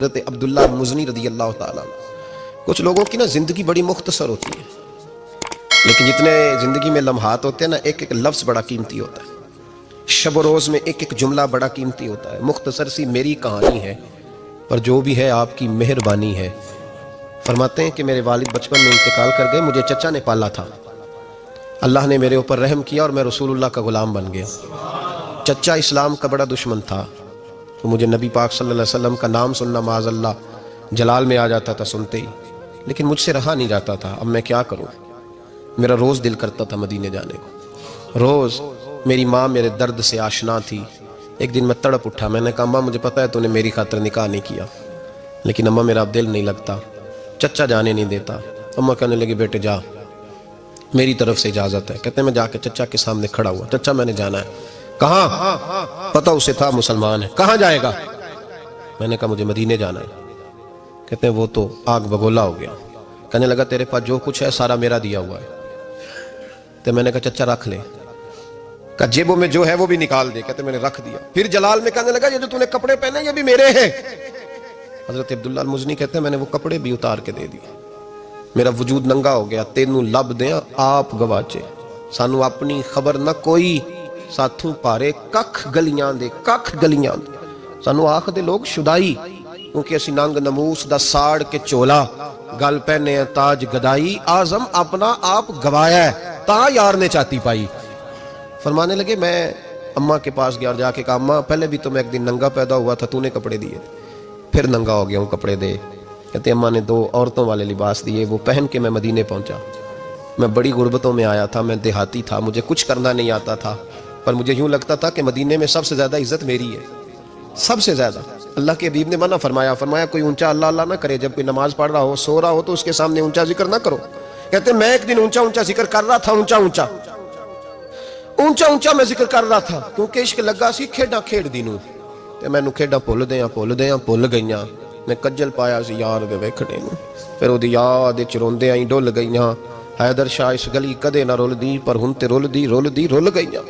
حضرت عبداللہ مزنی رضی اللہ تعالیٰ. کچھ لوگوں کی نا زندگی بڑی مختصر ہوتی ہے، لیکن جتنے زندگی میں لمحات ہوتے ہیں نا، ایک ایک لفظ بڑا قیمتی ہوتا ہے، شب و روز میں ایک ایک جملہ بڑا قیمتی ہوتا ہے. مختصر سی میری کہانی ہے، پر جو بھی ہے آپ کی مہربانی ہے. فرماتے ہیں کہ میرے والد بچپن میں انتقال کر گئے، مجھے چچا نے پالا تھا. اللہ نے میرے اوپر رحم کیا اور میں رسول اللہ کا غلام بن گیا. چچا اسلام کا بڑا دشمن تھا، تو مجھے نبی پاک صلی اللہ علیہ وسلم کا نام سننا معاذ اللہ جلال میں آ جاتا تھا سنتے ہی، لیکن مجھ سے رہا نہیں جاتا تھا. اب میں کیا کروں؟ میرا روز دل کرتا تھا مدینے جانے کو. روز میری ماں میرے درد سے آشنا تھی. ایک دن میں تڑپ اٹھا، میں نے کہا اماں مجھے پتا ہے تو نے میری خاطر نکاح نہیں کیا، لیکن اماں میرا اب دل نہیں لگتا، چچا جانے نہیں دیتا. اماں کہنے لگی بیٹے جا، میری طرف سے اجازت ہے. کہتے ہیں میں جا کے چچا کے سامنے کھڑا ہوا. چچا میں نے جانا ہے. کہاں؟ پتہ اسے تھا مسلمان ہے. کہاں جائے گا؟ میں نے کہا مجھے مدینے جانا ہے. کہتے ہیں وہ تو آگ بگولا ہو گیا. کہنے لگا تیرے پاس جو کچھ ہے سارا میرا دیا ہوا ہے. تو میں نے کہا چچا رکھ لے. کہا جیبوں میں جو ہے وہ بھی نکال دے. کہتے میں نے رکھ دیا. پھر جلال میں کہنے لگا یہ جو تو نے کپڑے پہنے یہ بھی میرے ہیں. حضرت عبداللہ المزنی کہتے ہیں میں نے وہ کپڑے بھی اتار کے دے دیے. میرا وجود ننگا ہو گیا. تینوں لب دیں آپ گواچے، سانو اپنی خبر نہ کوئی، ساتھوں پارے ککھ گلیاں دے، ککھ گلیاں دے. سانو آخ دے لوگ شدائی، کیونکہ اسی ننگ نموس دا ساڑ کے چولا، گل پہنے تاج گدائی، آزم اپنا آپ گوایا ہے تا یار نے چاہتی پائی. فرمانے لگے میں اماں کے پاس گیا اور جا کے کہا اماں پہلے بھی تو میں ایک دن ننگا پیدا ہوا تھا، تو نے کپڑے دیے تھے، پھر ننگا ہو گیا ہوں کپڑے دے. کہتے اماں نے 2 عورتوں والے لباس دیے، وہ پہن کے میں مدینے پہنچا. میں بڑی غربتوں میں آیا تھا، میں دیہاتی تھا، مجھے کچھ کرنا نہیں آتا تھا، پر مجھے یوں لگتا تھا کہ مدینے میں سب سے زیادہ عزت میری ہے، سب سے زیادہ. اللہ کے حبیب نے منع فرمایا کوئی اونچا اللہ اللہ نہ کرے، جب کوئی نماز پڑھ رہا ہو سو رہا ہو تو اس کے سامنے اونچا ذکر نہ کرو. کہتے میں ایک دن اونچا ذکر کر رہا تھا، اونچا میں ذکر کر رہا تھا، کیونکہ عشق لگا سی کھیڈاں کھیڈ دی نوں، تے مینوں کھیڈاں بھول گئیاں. میں کجل پایا سی یار دے ویکھنے نوں، پھر اودی یاد وچ روندے آئی ڈل گئیاں. حیدر شاہ اس گلی کدے نہ رول دی، پر ہن تے رول گئیاں.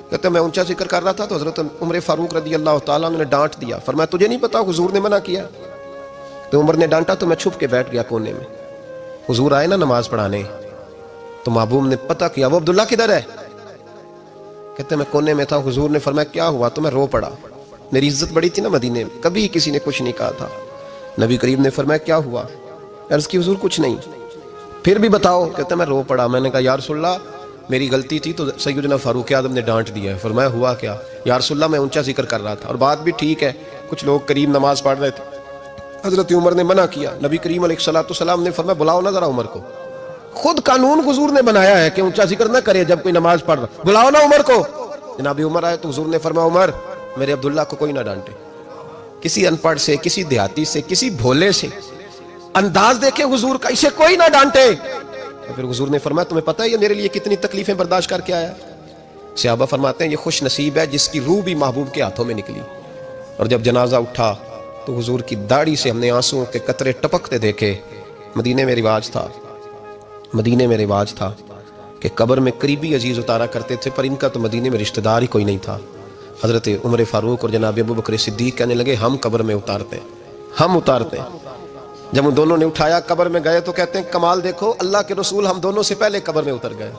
کہتے میں اونچا ذکر کر رہا تھا تو حضرت عمر فاروق رضی اللہ تعالیٰ نے ڈانٹ دیا. فرمایا تجھے نہیں پتا حضور نے منع کیا؟ تو عمر نے ڈانٹا تو میں چھپ کے بیٹھ گیا کونے میں. حضور آئے نا نماز پڑھانے تو محبوب نے پتہ کیا وہ عبداللہ کدھر ہے. کہتے میں کونے میں تھا. حضور نے فرمایا کیا ہوا؟ تو میں رو پڑا. میری عزت بڑی تھی نا مدینے میں، کبھی کسی نے کچھ نہیں کہا تھا. نبی کریم نے فرمایا کیا ہوا؟ عرض کی حضور کچھ نہیں. پھر بھی بتاؤ. کہتے میں رو پڑا. میں نے کہا یا رسول اللہ میری غلطی تھی تو سیدنا فاروق اعظم نے ڈانٹ دیا ہے. فرمایا ہوا کیا؟ یا رسول اللہ میں اونچا ذکر کر رہا تھا، اور بات بھی ٹھیک ہے، کچھ لوگ قریب نماز پڑھ رہے تھے، حضرت عمر نے منع کیا. نبی کریم علیہ الصلوۃ والسلام نے فرمایا بلاؤ نہ ذرا عمر کو. خود قانون حضور نے بنایا ہے کہ اونچا ذکر نہ کرے جب کوئی نماز پڑھ رہا، بلاؤ نہ عمر کو. جناب عمر آئے تو حضور نے فرمایا عمر میرے عبداللہ کو کوئی نہ ڈانٹے. کسی ان پڑھ سے، کسی دیہاتی سے، کسی بھولے سے انداز دیکھے حضور کا، اسے کوئی نہ ڈانٹے. پھر حضور نے فرمایا تمہیں پتہ ہے یہ میرے لیے کتنی تکلیفیں برداشت کر کے آیا؟ صحابہ فرماتے ہیں یہ خوش نصیب ہے جس کی روح بھی محبوب کے ہاتھوں میں نکلی. اور جب جنازہ اٹھا تو حضور کی داڑھی سے ہم نے آنسوں کے قطرے ٹپکتے دیکھے. مدینے میں رواج تھا کہ قبر میں قریبی عزیز اتارا کرتے تھے، پر ان کا تو مدینے میں رشتہ دار ہی کوئی نہیں تھا. حضرت عمر فاروق اور جناب ابو بکر صدیق کہنے لگے ہم قبر میں اتارتے ہیں. جب ان دونوں نے اٹھایا قبر میں گئے تو کہتے ہیں کمال دیکھو اللہ کے رسول ہم دونوں سے پہلے قبر میں اتر گئے،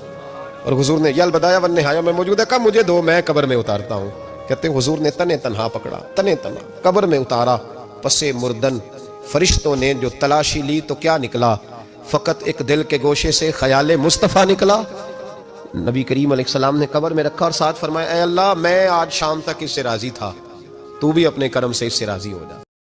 اور حضور نے یل بدایا ون نہایا میں موجود ہے، کہا مجھے دو میں قبر میں اتارتا ہوں. کہتے ہیں حضور نے تنے تنہا پکڑا، تنے تنہا قبر میں اتارا. پسے مردن فرشتوں نے جو تلاشی لی تو کیا نکلا؟ فقط ایک دل کے گوشے سے خیال مصطفیٰ نکلا. نبی کریم علیہ السلام نے قبر میں رکھا اور ساتھ فرمایا اے اللہ میں آج شام تک اس سے راضی تھا، تو بھی اپنے کرم سے اس سے راضی ہو جا.